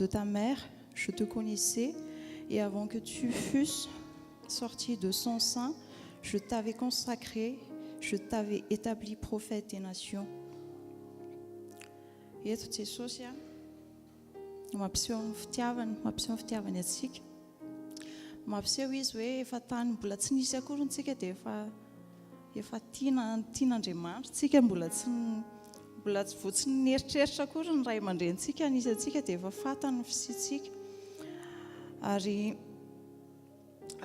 ta mère, je te connaissais, et avant que tu fusses sorti de son sein, je t'avais consacré, je t'avais établi prophète des nations. Eto Jesosy mampiseho ny fitiavany atsika. Mampiseho izy hoe efa tany mbola tsy nisy akory ntsika dia efa tian'Andriamanitra. Tsika mbola tsy neritreritra akory ny ray aman-drentsika nisy atsika dia efa fantany ny fisiantsika. Ary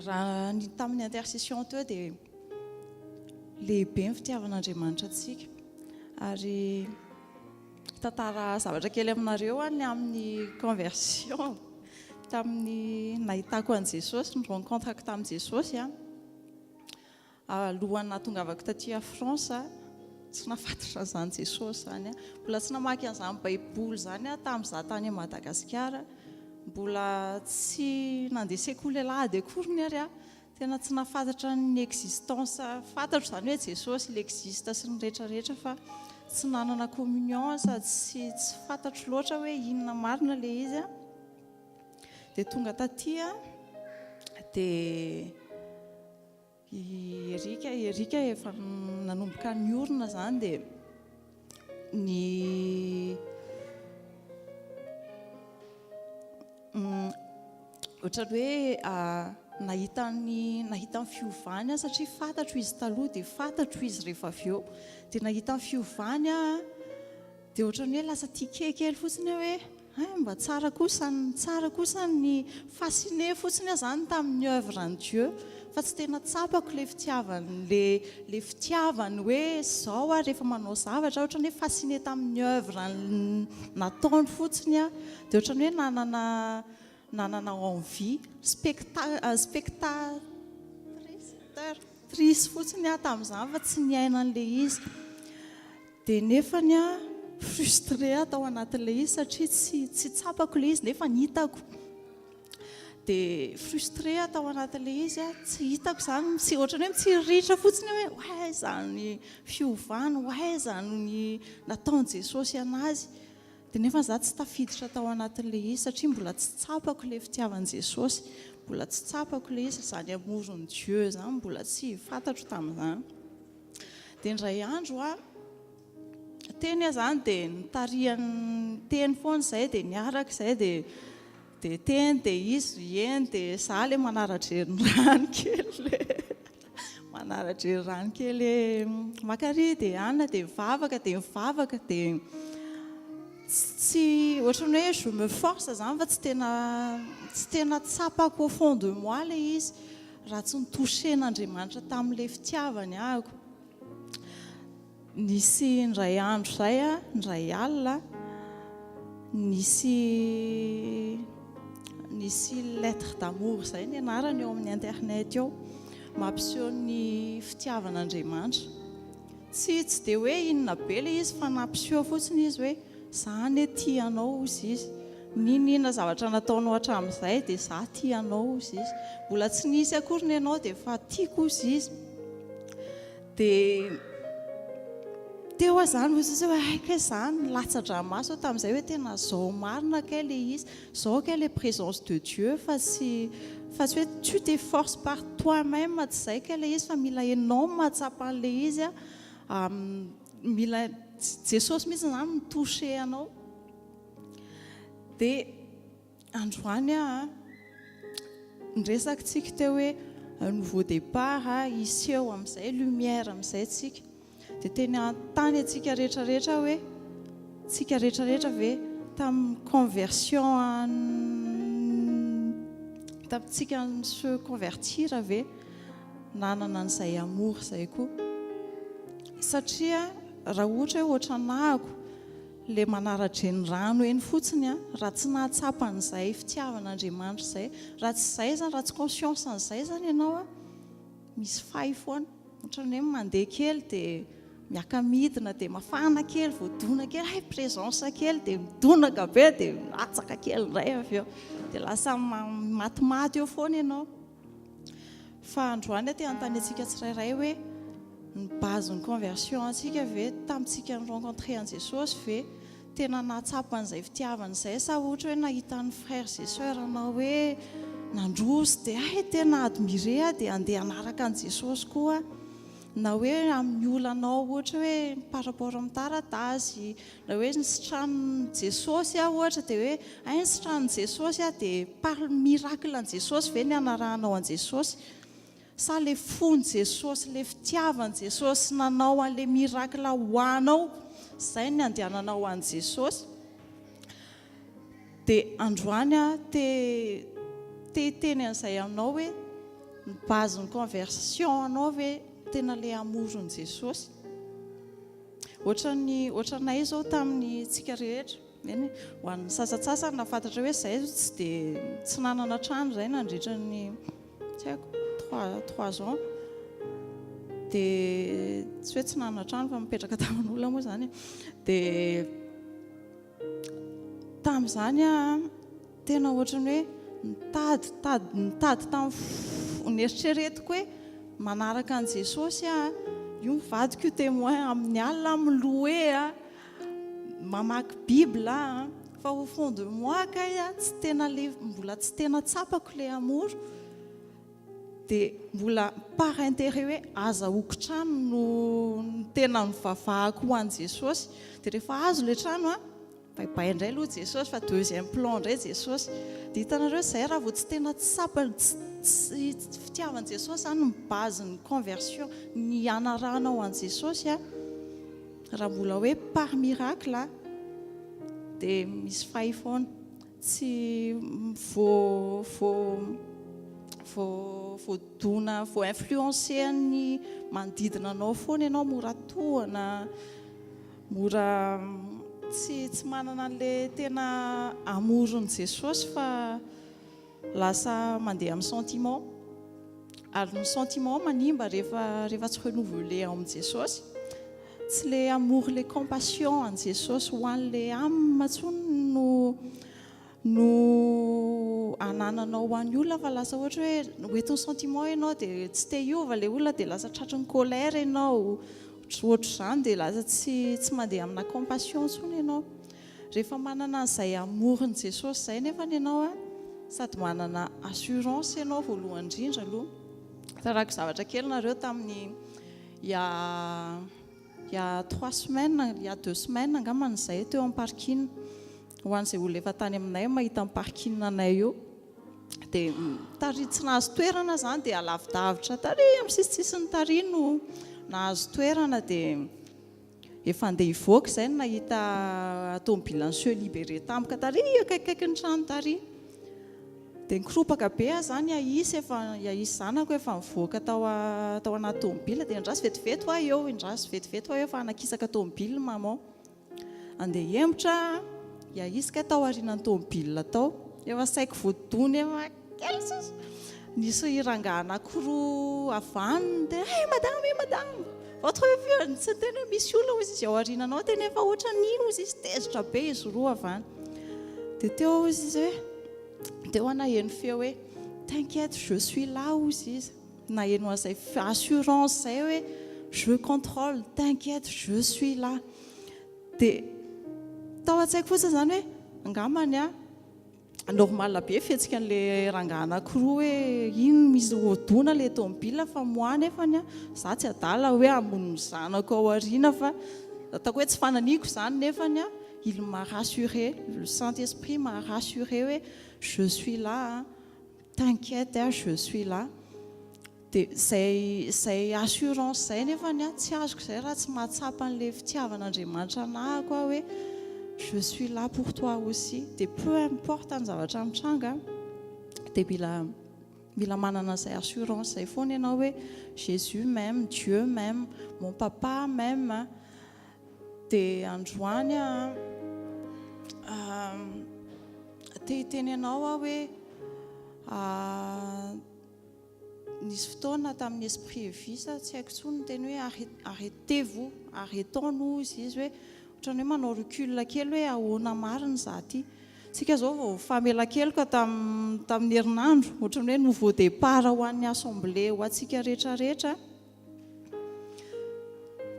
raha tamin'ny intercession teo dia lehibe ny fitiavan'Andriamanitra atsika. Ary tantara zavatra kely aminareo ny amin'ny conversion tamin'ny nahitako an'i Jesosy, ny rencontrako tamin'i Jesosy alohan'ny nahatongavako taty France, tsy nafatotra an'izany Jesosy zany. Mbola tsy namaky an'izany baiboly zany tamin'izaho tany Madagasikara. Mbola tsy nandeha sekoly alahady akory ary tena tsy nafantatra ny existence. Fantatro zany hoe Jesosy il existe sy ny rehetrarehetra fa tsy nanana communion sady tsy fantatro loatra hoe inona marina le izy. Dia tonga taty dia Erika efa nanomboka niorina zany dia ohatra hoe nahita ny fiovany satria fantatro izy taloha dia fantatro izy rehefa avy eo. Dia nahita ny fiovany dia ohatrany hoe lasa tia kely fotsiny hoe mba tsara kosa ny fasciné fotsiny zany tamin'ny œuvre-ny Dieu, fa tsy tena tsapako le fitiavany hoe zao rehefa manao zavatra ohatrany hoe fasciné tamin'ny œuvre nataony fotsiny dia ohatrany hoe nanana envie spectatrice fotsiny tamin'izany fa tsy niaina an'le izy. Dia nefany frustré tao anatin'le izy satria tsy tsapako le izy nefa hitako. Dia frustré tao anatin'le izy tsy hitako zany, tsy ohatrany hoe mitsiritra fotsiny hoe zany fiovany, zany ny nataon'i Jesosy anazy. Dia nefa za tsy tafiditra tao anatin'le izy satria mbola tsy tsapako le fitiavan'i Jesosy, mbola tsy tsapako le izy zany amoron'i Dieu zany, mbola tsy fantatro tamin'izany. Dia indray andro teny zany dia nitarihan'ny teny foana izay dia niaraka izay dia teny dia izy eny dia za le manaradrery rano kely makary dia anona dia mivavaka dia tsy ohatrany hoe je me force zany fa tsy tena tsapako au fond de moi le izy raha tsy nitouchén'Andriamanitra tamin'ilay fitiavany ahako. Nisy indray andro zay indray alina nisy lettre d'amour zay ny anarany eo amin'ny internet eo, mampiseho ny fitiavan'Andriamanitra. Tsy dia hoe inona be le izy fa nampiseho fotsiny izy hoe zany tianao izy izy, ninona zavatra nataonao hatramin'izay dia za tianao izy izy, mbola tsy nisy akory ny ianao dia fa tiako izy izy. Dia teo zany izy hoe aika zany latsa-dranomaso tamin'izay hoe tena zao marina kay le izy, zao kay le présence de Dieu, fa tsy hoe tu t'efforces par toi-même, tsy zay kay le izy fa mila enao mahatsapa an'le izy, mila Jesosy mihitsy zany mitouché anao. Dia androany niresakintsika teo hoe nouveau départ iseho amin'izay lumière amin'izay tsika. Dia teny an-tany atsika rehetrarehetra hoe tsika rehetrarehetra ve tamin'ny conversion tamintsika se convertir ve nanana an'izay amour izay koa. Satria raha ohatra hoe ohatranahako le manaradreny rano eny fotsiny raha tsy nahatsapa an'izay fitiavan'Andriamanitra izay, raha tsy izay zany, raha tsy conscience an'izay zany ianao misy fay foana. Ohatrany hoe mandeha kely dia miaka midina dia mafana kely, voadona kely présence kely dia midonaka be dia latsaka kely indray avy eo dia lasa matimaty eo foana ianao. Fa androany aty an-tany antsika tsirairay hoe ny base ny conversion antsika ve tamintsika ny rencontré an'i Jesosy ve tena natsapan'izay fitiavan'izay sa ohatra hoe nahita ny frère et sœur anao hoe nandroso dia tena admiré dia andeha anaraka an' Jesosy koa na hoe amin'ny olanao ohatra hoe par rapport amin'ny taratasy na hoe ny sitranon Jesosy ohatra dia hoe ny sitranon Jesosy dia par miracle an' Jesosy ve ny anarahanao an' Jesosy sa le fony Jesosy le fitiavan' Jesosy nanao an'le miracle ho anao izay ny andehananao an' Jesosy dia androany teny an'izay aminao hoe ny base ny conversion anao hoe tena le amoron' Jesosy ohatranay zao tamin'ny tsika rehetra eny ho an'ny sasatsasany nafantatra hoe izay tsy nanana trano izay nandritra ny tsy haiko 3 ans dia tsy hoe tsy nanana trano fa mipetraka tamin'olona moa izany dia tamin'izany tena ohatrany hoe nitady tamin'ny eritreretiko hoe manaraka an' Jesosy io mivadiko io témoin amin'ny alina miloe mamaky Bibla fa au fond de moi tsy tena mbola tsy tena tsapako le amoro dia mbola par intérêt hoe azahoako trano no tena mivavahako ho an' Jesosy dia rehefa azo le trano baibay indray aloha Jesosy fa deuxième plan indray Jesosy dia hitanareo izay raha vao tsy tena tsapa fitiavan' Jesosy ny base ny conversion ny anarahanao an' Jesosy raha mbola hoe par miracle dia misy fahifoana tsy voadona vo influencer ny manodidina anao foana ianao mora tohana mora tsy manana an'le tena amoron' Jesosy fa lasa mandeha amin'ny sentiment ary ny sentiment manimba rehefa tsy renouvelé ao amin' Jesosy tsy le amour le compassion an' Jesosy ho an'le âme intsony no anananao ho an'ny olona fa lasa ohatra hoe oetin'ny sentiment ianao dia tsy te hiova le olona dia lasa tratrin'ny colère ianao ohatr' izany dia lasa tsy mandeha amina compassion intsony ianao rehefa manana izay amoron' Jesosy izay nefa ianao sady manana assurance ianao voalohany indrindra aloha tarako zavatra kely nareo tamin'ny il y a 3 semaines il y a 2 semaines angambany izay teo amin'ny parking ho an'izay olona efa tany aminay mahita amin'ny parking anay io dia tary tsy nahazo toerana izany dia alavidavitra tary amin'ny sisitsisiny tary no nahazo toerana dia efa andeha hivoaka izay no nahita tomobile Monsieur Libéré tampoka tary akaikikaiky ny trano tary dia nikropaka be izany iaisy zanako efa mivoaka tao anaty tomobile dia indrasy vetivety ho eo fa anakisaka tomobile maman andeha hiemotra iaisika tao aorian'ny tomobile tao efa saiko voadony efa kely sisa nisy rangahy anankiroa avaniny dia madame votre vie tsy tena misy olona izy izy ao aoriananao tena efa ohatra nino izy izy tezitra be izy roa avany dia teo izy hoe teo naheno feo hoe t'inquiète je suis là izy naheno an'izay assurance izay hoe je contrôle t'inquiète je suis là dia tao an-tsaiko fotsiny izany hoe angambany normal be fihetsika an'le rangahy anankiroa hoe ino misy hodona le tomobile fa moi nefany za tsy adala hoe amon'ny zanako ao aoriana fa ataoko hoe tsy fananiko izany nefany il m'a rassuré le Saint-Esprit m'a rassuré hoe je suis là t'inquiète je suis là dia zay assurance izay nefany tsy azoko izay raha tsy mahatsapa an'le fitiavan'Andriamanitra anahako hoe je suis là pour toi aussi dia peu importe ny zavatra mitranga dia mila manana izay assurance izay foana ianao hoe Jésus m'aime, Dieu m'aime, mon papa m'aime dia androany teny ianao hoe nisy fotoana tamin'ny esprit visa tsy haiko intsony teny hoe arrêtez-vous arrêtons-nous izy hoe ohatrany hoe manao recul kely hoe ahoana marina za ty tsika zao vao famela kelyka tamin'ny herinandro ohatrany hoe nouveau départ ho an'ny assemblée ho antsika rehetrarehetra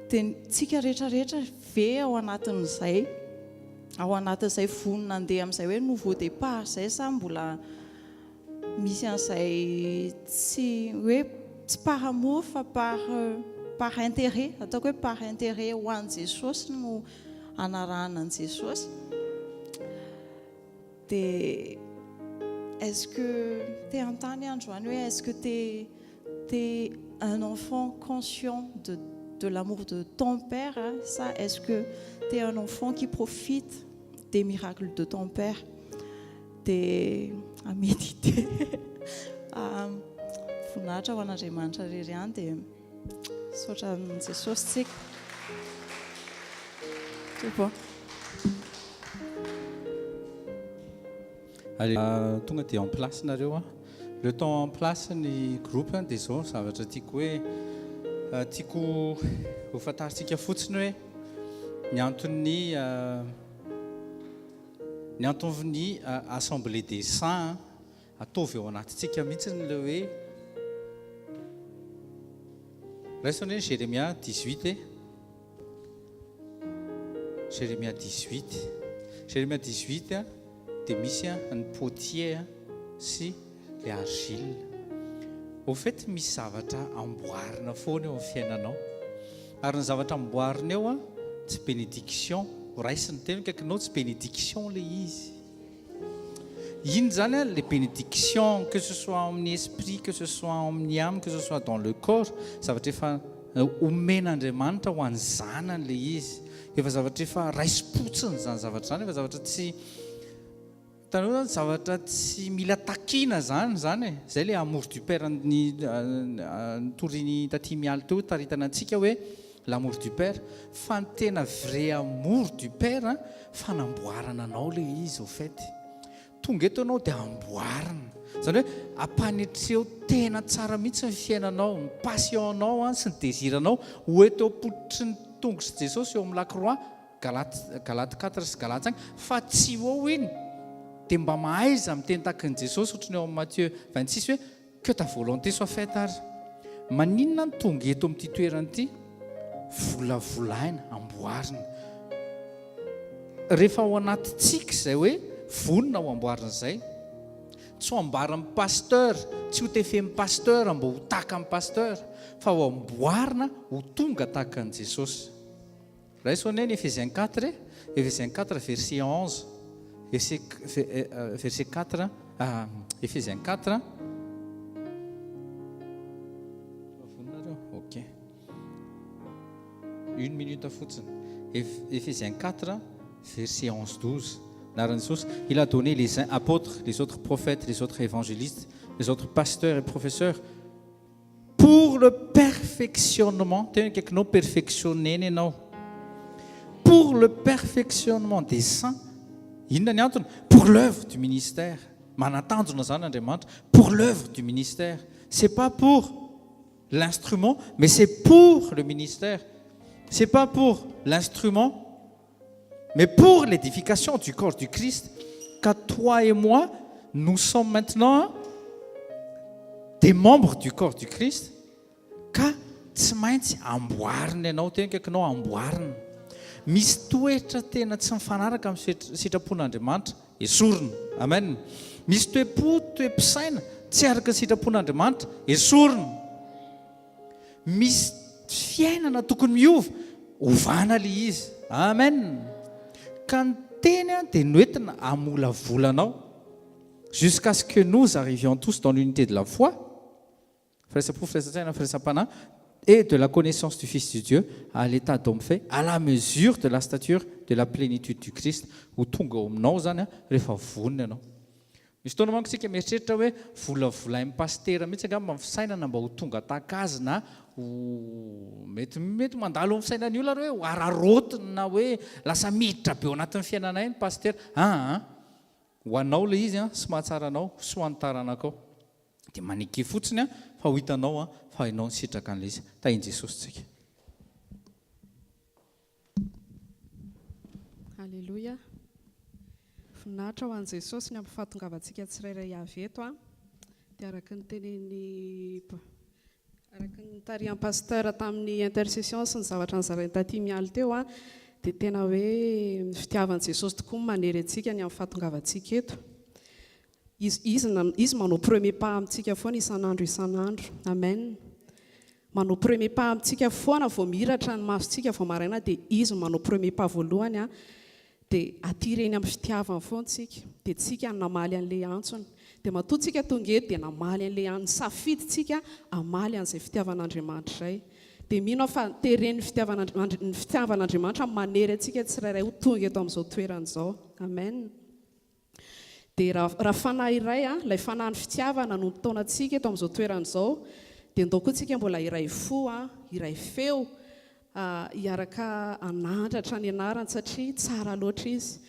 dia tsika rehetrarehetra ve ao anatin'izay ao anatin'izay vonona andeha amin'izay hoe nouveau départ izay sa mbola misy an'izay tsy hoe tsy par amour fa par intérêt, ataoko hoe par intérêt ho an'i Jesosy no anarahana an'i Jesosy. Dia est-ce que tu es entany androany hoe est-ce que tu es un enfant conscient de l'amour de ton père, hein? Ça, est-ce que tu es un enfant qui profite des miracles de ton père? À méditer, à voninahitra ho an'Andriamanitra irery ihany dia saotra amin'i Jesosy tsika. Allez, tonga dia en place nareo a. Le temps en place ny groupe dia zao zavatra tiako hoe tiako ho fantarintsika fotsiny hoe ny anton'ny assemblée des saints ataovy ao anatintsika mihitsy le hoe raisonné Jérémia 18 Jérémia 18 dia misy ny potier sy le argile. Au fait misy zavatra amboarina foana eo amin'ny fiainanao ary ny zavatra amboarina eo tsy bénédiction raisiny teny kaikinao tsy bénédiction le izy. Iny zany les bénédictions, que ce soit amin'ny esprit, que ce soit amin'ny âme, que ce soit dans le corps, zavatra efa omen'Andriamanitra ho an'ny zanany le izy. Efa zavatra efa raisi-potsiny zany zavatra zany, efa zavatra tsy tanao zavatra tsy mila takina zany zay le amour du père ny toriny taty mialy teo taritana antsika hoe l'amour du père, fa ny tena vrai amour du père fanamboarana anao le izy au fait. Tonga eto anao dia amboarina zany hoe ampanetreo tena tsara mihitsy ny fiainanao, ny passionanao sy ny désiranao ho eto apototry ny tongotra Jesosy eo amin'ny lacroix, Galates 4 sy Galates 5, fa tsy ho iny dia mba mahaiza miteny tahakan'i Jesosy ohatrany eo amin'ny Matthieu 26 hoe que ta volonté soit faite ary. Maninona ny tonga eto amin'ity toerana ity? Volavolaina, amboarina. Rehefa ao anatintsika izay hoe vonona ho amboarina izay, tsy ho ambara amin'ny pasteur, tsy ho tefemin'ny pasteur mba ho taka amin'ny pasteur, fa ho amboarina ho tonga tahaka an'i Jesosy. Raisonnez Ephésiens 4, Ephésiens 4 verset 11, verset 4, Ephésiens 4. Ok. Une minute à foutre. Ephésiens 4, verset 11-12. Il a donné les uns apôtres, les autres prophètes, les autres évangélistes, les autres pasteurs et professeurs pour le perfectionnement. Pour le perfectionnement des saints. Pour l'œuvre du ministère. Pour l'œuvre du ministère. Ce n'est pas pour l'instrument, mais c'est pour le ministère. Ce n'est pas pour l'instrument, mais pour l'édification du corps du Christ, car toi et moi, nous sommes maintenant des membres du corps du Christ. Ka tsy maintsy amboarina ianao tena kaikinao amboarina. Misy toetra tena tsy mifanaraka amin'ny sitrapon'Andriamanitra esorina. Amen. Misy toe-pisaina tsy araka ny sitrapon'Andriamanitra esorina. Misy fiainana tokony miova ovana le izy. Amen. Ka ny teny dia noentina amolavolanao jusqu'à ce que nous arrivions tous dans l'unité de la foi, et de la connaissance du Fils de Dieu à l'état d'homme fait, à la mesure de la stature de la plénitude du Christ, où tonga aminao zany rehefa vonina ianao. Misy fotoana manko isika mieritreritra hoe volavolain'ny pastera mihitsy angamba fisainana mba ho tonga tahaka azy na mety mandalo amin'ny fisainan'ny olona hoe ho ararotiny na hoe lasa miditra be ao anatin'ny fiainana iny pastera. Ho anao le izy sy mahatsara anao sy ho an'ny taranakao. Dia maniky fotsiny fa ho hitanao fa ianao ny sitraka an'ilay izy. Tahin Jesosy tsika. Alléluia. Finaritra ho an'i Jesosy ny ampahatongavantsika tsirairay avy eto dia araka ny teneny araka ny tarihan'ny pasteur tamin'ny intercession sy ny zavatra nizarainy taty mialy teo dia tena hoe ny fitiavan'i Jesosy tokoa manery antsika ny amin'ny fahatongavantsika eto. Izy manao premier pas amintsika foana isan'andro isan'andro. Amen. Manao premier pas amintsika foana vao miratra ny masontsika vao maraina dia izy manao premier pas voalohany dia aty reny amin'ny fitiavany foana tsika dia tsika namaly an'ilay antsony dia matoa tsika tonga eto dia namaly an'ilay any safidy tsika amaly an'izay fitiavan'Andriamanitra izay dia mino fa tereny ny fitiavan'Andriamanitra manery antsika tsirairay ho tonga eto amin'izao toerana izao. Amen. Dia raha fanahy iray ilay fanahy ny fitiavana no nitaona antsika eto amin'izao toerana izao dia ndao koa tsika mbola iray fo iray feo hiaraka anandratra ny anarany satria tsara loatra izy.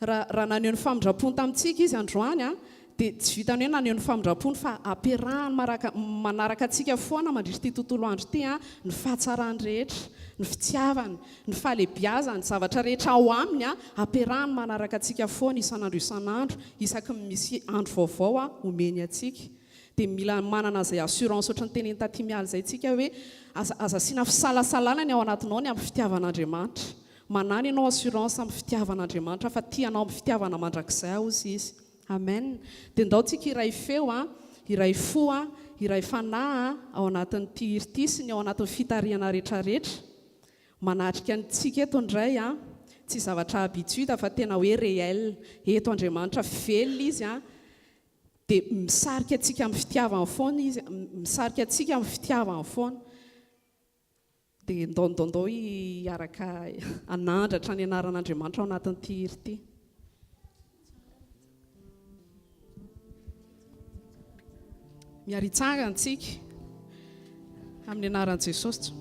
Raha naneho ny famindram-pony tamintsika izy androany dia tsy vitany hoe naneho ny famindram-pony fa ampiarahany manaraka antsika foana mandritra ity tontolo andro ity ny fahatsarany rehetra, ny fitiavany, ny fahalebiazany, zavatra rehetra ao aminy ampiarahany manaraka antsika foana isan'andro isan'andro isaky misy andro vaovao omeny antsika. Dia mila manana izay assurance ohatry ny teneny taty miala izay tsika hoe aza asiana fisalasalana ny ao anatinao ny amin'ny fitiavan'Andriamanitra. Manana ianao assurance amin'ny fitiavan'Andriamanitra fa tianao amin'ny fitiavana mandrakizay aozy izy. Amen. Dia ndao tsika iray feo iray fo iray fanahy ao anatin'ity hiri ity sy ny ao anatin'ny fitariana rehetrarehetra. Manatrika antsika eto indray tsy zavatra habitude fa tena hoe réel. Eto Andriamanitra velona izy dia misarika antsika amin'ny fitiavany foana izy, misarika antsika amin'ny fitiavany foana. Dia ndao hiaraka anandratra ny anaran'Andriamanitra ao anatin'ity hiri ity. Miaritsanga antsika amin'ny anaran'i Jesosy.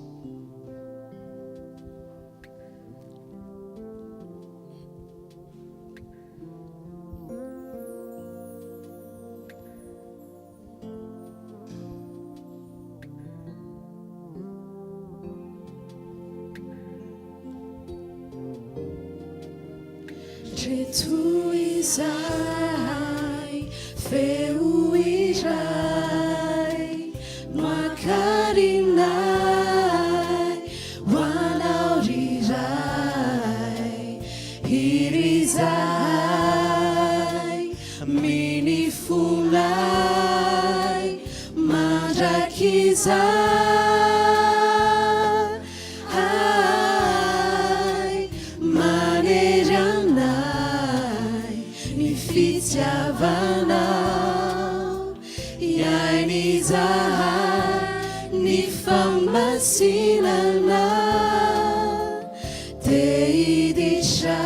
Reto izay feo iray no akarinay ho anao iray, hiri izay minifonay mandraky izay fitiavanao iainy izahay ny famasinana dia hiditra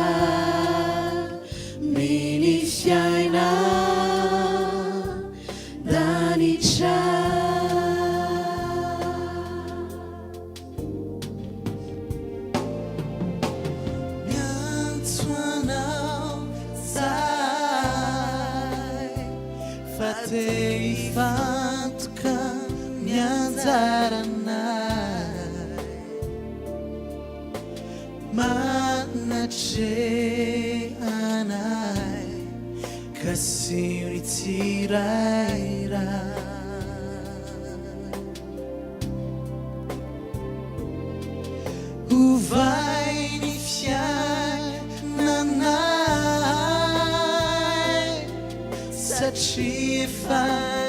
miny fiaina danitra. Ifantoka ny anjaranay manatrehanay kasiny tsirairay hovay ny fiainanay satria efa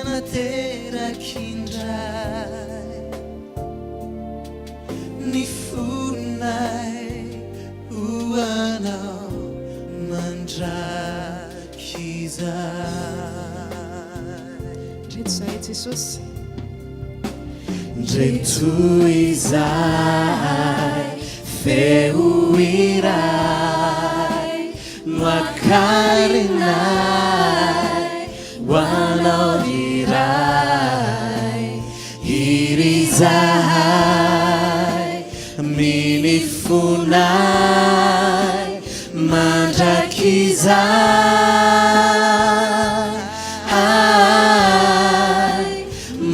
naterak'indray ny fonay ho anao mandraky izay. Reto izay Jesosy. Reto izay feo iray no akarinay ho anao iray, hiri izay minifonay mandraky izay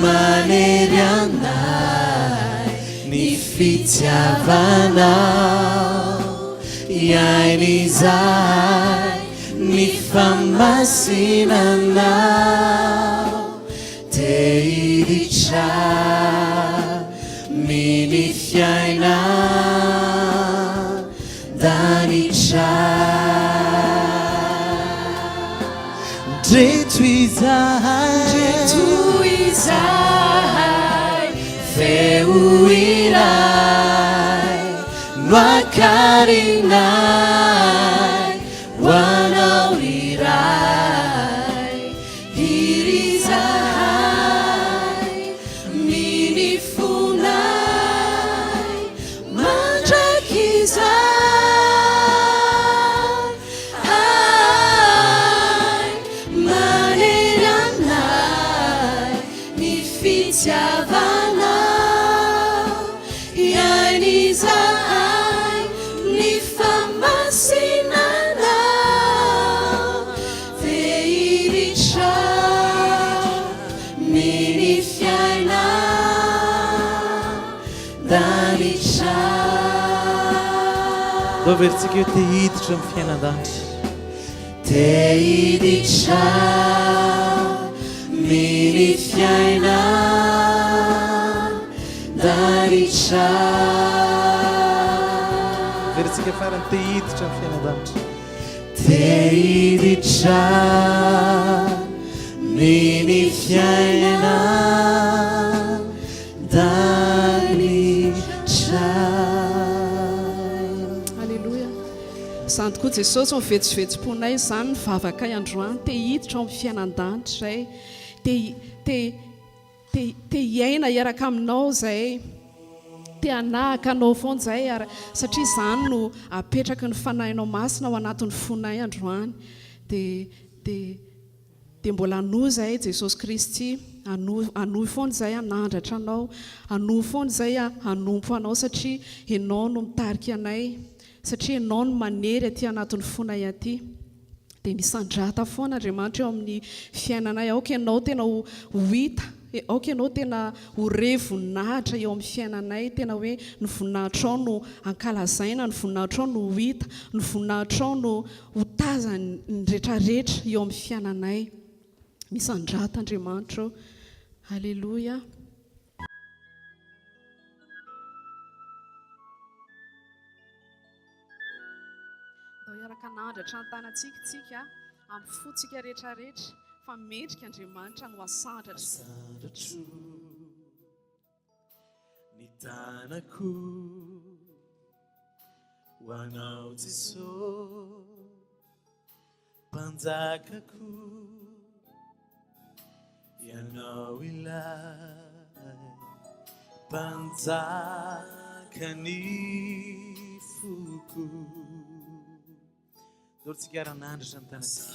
manery anay ny fitiavanao iainy izay ny famasinanao dia hiditra miny fiaina danitra ndreto izahay feo iray no akarinay hoanao iray iry izahay minifonay mandraky izay manery anay ny fitiavanao iainy izahay ny famasinanao fe iritra miny fiainao danitra. Doverintsika eo te hiditra amin'ny fiainan-danitra. Te hiditra miny fiainao danitra. Doverintsika farany te hiditra amin'ny fiainan-danitra. Te hiditra miny fiainao danitra. Alléluia. Izany tokoa Jesosy mivetsivetsomponay izany ny vavaka androany te hiditra ao amin'ny fiainan-danitra izay te hiaina iaraka aminao izay te hanahaka anao foana izay satria izany no apetraky ny fanahinao masina ao anatin'ny fonay androany dia mbola hanohy izay Jesosy Kristy hanohy foana izay hanandratra anao, hanohy foana izay hanompo anao satria ianao no mitarika anay, satria ianao no manery aty anatin'ny fonay aty. Dia misandrata foana Andriamanitra eo amin'ny fiainanay. Aoka ianao tena ho hita, aoka ianao tena ho revoninahitra eo amin'ny fiainanay, tena hoe ny voninahitra ao no ankalazaina, ny voninahitra ao no ho hita, ny voninahitra ao no ho tazana ny rehetrarehetra eo amin'ny fiainanay. Misandrata Andriamanitra eo. Alléluia. Iaraka nandratra ny tanantsika tsika amin'ny fotsika rehetrarehetra fa mendrika Andriamanitra no asandratra. Ny tanako ho anao Jesosy, mpanjakako ianao ilay mpanjaka ny foko. Doritsika ranandratra ny tanantsika.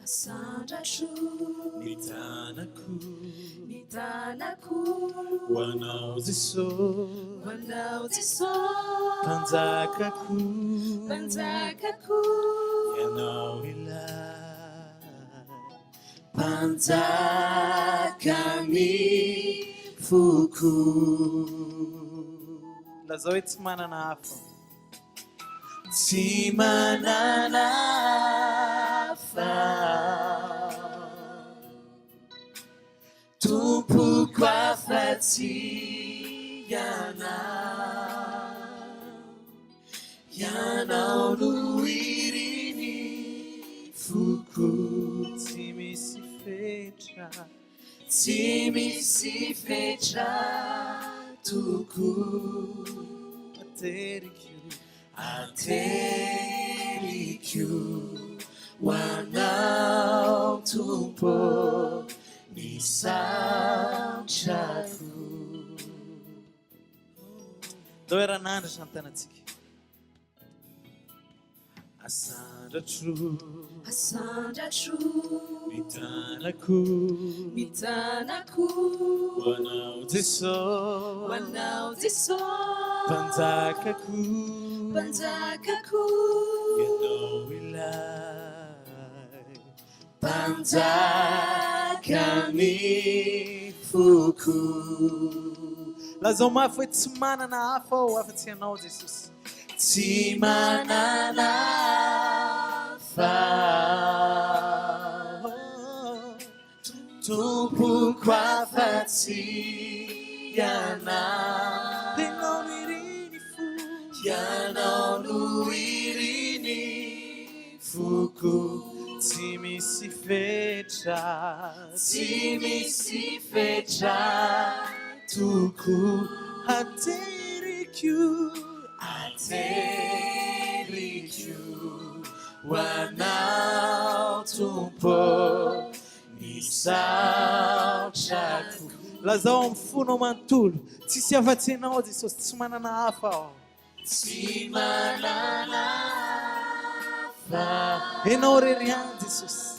Asandratro Ny tanako ny tanako ho anao Jesosy, ho anao Jesosy mpanjakako mpanjakako ianao ilay mpanjaka ny foko. lazao hoe tsy manana hafa. Tsy manana hafa tompoko afa-tsy ianao no iriny foko. Tsy misy fetra, Tsy misy fetra toko ateriko ho anao tompo ny satrako. dao eranandratra ny tanantsika. Asandratro Asandratro ny tanako ny tanako ho anao Jesosy, ho anao Jesosy mpanjakako mpanjakako ianao ilay mpanjaka ny foko. lazao mafy hoe tsy manana hafa ao afa-tsy ianao Jesosy. Tsy manana hafa tompoko afa-tsy ianao ianao no iriny fo, ianao fetra tsy misy fetra toko hateriko ateriko hoanao tompo misaotrako lazao amin'ny fonao manontolo tsisy afa-tsy anao Jesosy tsy manana hafa aho tsy manana hafa enao rery any Jesosy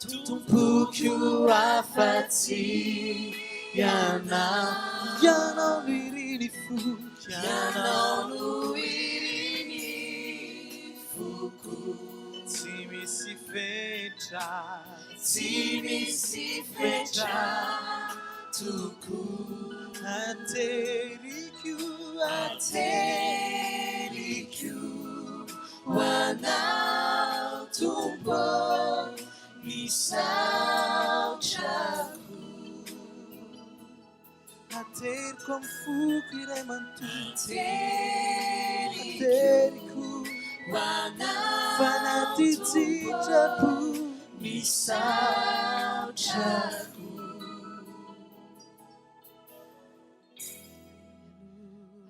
tompoko afa-tsy ianao ianao no iriny fo ianao no iriny foko tsy misy fetra tsy misy fetra toko hateriko ateriko hoanao tompo misaotrako hateriko amin'ny foko iray manontolo ateriko hoanao fanaty sitrapo misaotrako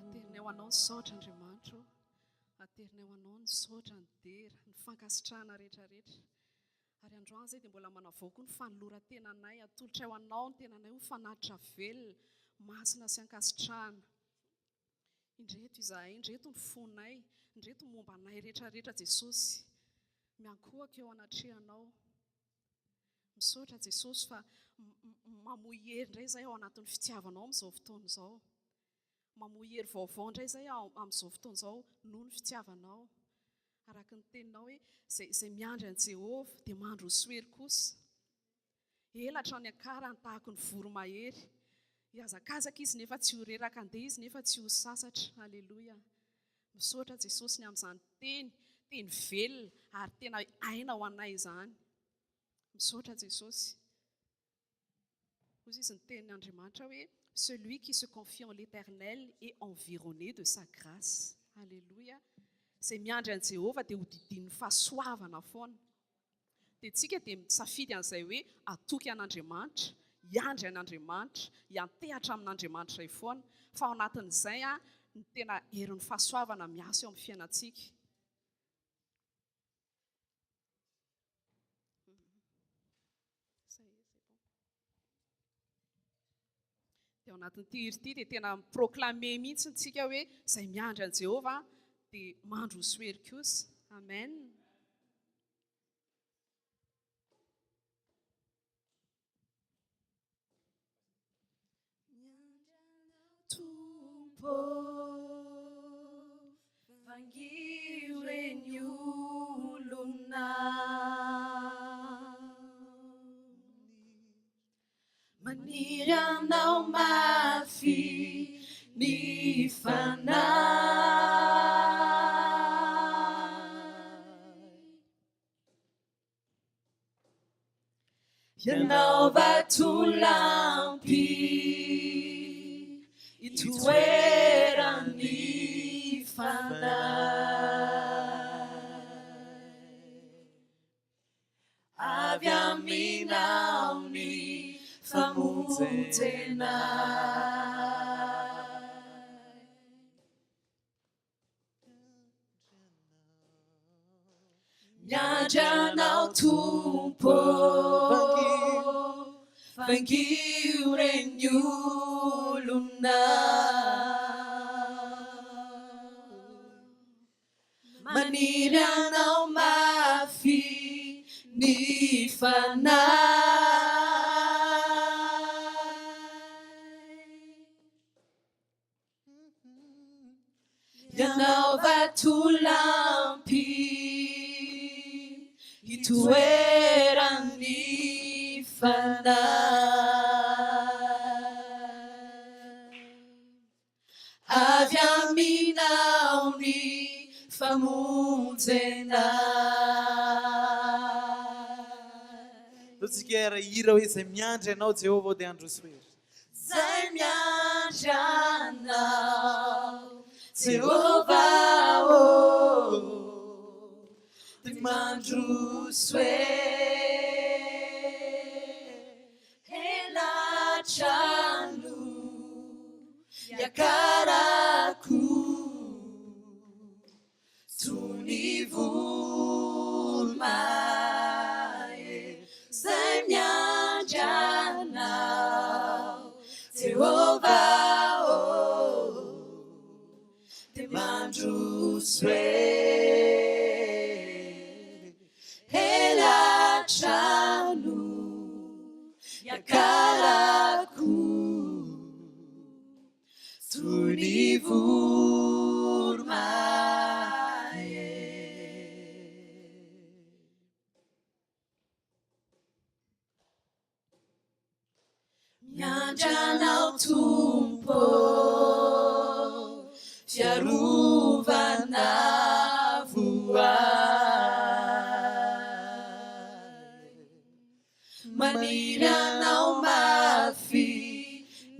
aterinay ho anao ny saotra Andriamanitra aterinay ho anao ny saotra ny dera ny fankasitrahana rehetrarehetra ary androany izay dia mbola manavao koa ny fanoloran-tenanay atolotra ho anao ny tenanay ho fanatitra velona masina sy ankasitrahana indreto izahay indreto ny fonay indreto ny momba anay rehetrarehetra Jesosy miankohaka eo anatrehanao misaotra Jesosy fa mamoy hery indray izay ao anatin'ny fitiavanao amin'izao fotoana izao mamoy hery vaovao indray izay amin'izao fotoana izao noho ny fitiavanao araka ny teninao hoe izay miandry an'i Jehovah dia mandro ho soery kosa elatra ny akarany tahaka ny voromahery hiazakazaka izy nefa tsy ho reraka andeha izy nefa tsy ho sasatra halleloia misaotra Jesosy ny amin'izany teny velona ary tena aina ho anay izany misaotra Jesosy hoy izy ny tenin'Andriamanitra hoe celui qui se confie en l'Éternel est environné de sa grâce halleloia izay miandry an'i Jehovah dia ho didin'ny fahasoavana foana dia tsika dia misafidy an'izay hoe atoky an'Andriamanitra hiandry an'Andriamanitra hiantehatra amin'Andriamanitra foana fa ao anatin'izay ny tena herin'ny fahasoavana miasa eo amin'ny fiainantsika dia ao anatin'ity hiri ity dia tena miproclame mihitsy tsika hoe izay miandry an'i Jehovah dia mandro ho soery kosa amen Tompo vangireny olona maniry anao mafy ny fanahy ianao vatolampy itoerany fanahy avy aminao ny famonjenay miandry anao tompo vangio reny olona maniry anao mafy ny fanahy ianao vatolampy itoerany fanahy avy aminao ny famonjenay totsika hira hoe izay miandry ianao Jehovah dia andro soery zay miandry anao Jehovah dia mandro soery Tunivumae zay miandranao Jehovah oh te mandrosoe helatrano yakarako Tunivumae miandranao tompo fiarovana voay maniry anao mafy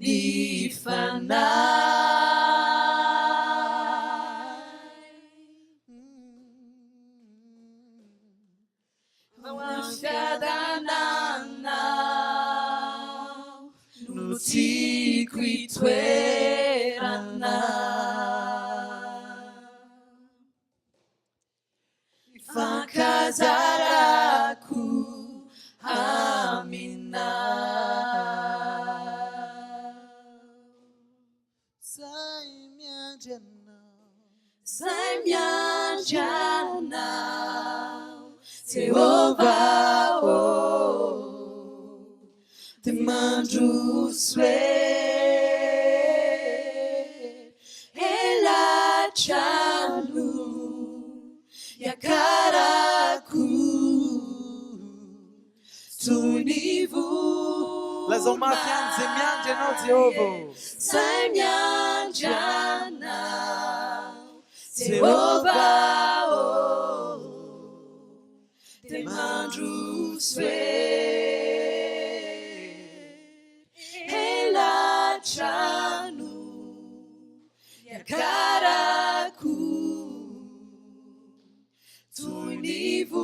ny fanahy fiadananao no tiako itoerana ifankazarako zay miandranao Jehovah oh te mandrosoe helatrano yakarako Tunivu lazao mafy any zay miandry anao Jehova zay miandranao Jehovah oh te mandrosoe helatrano yakarako Tunivu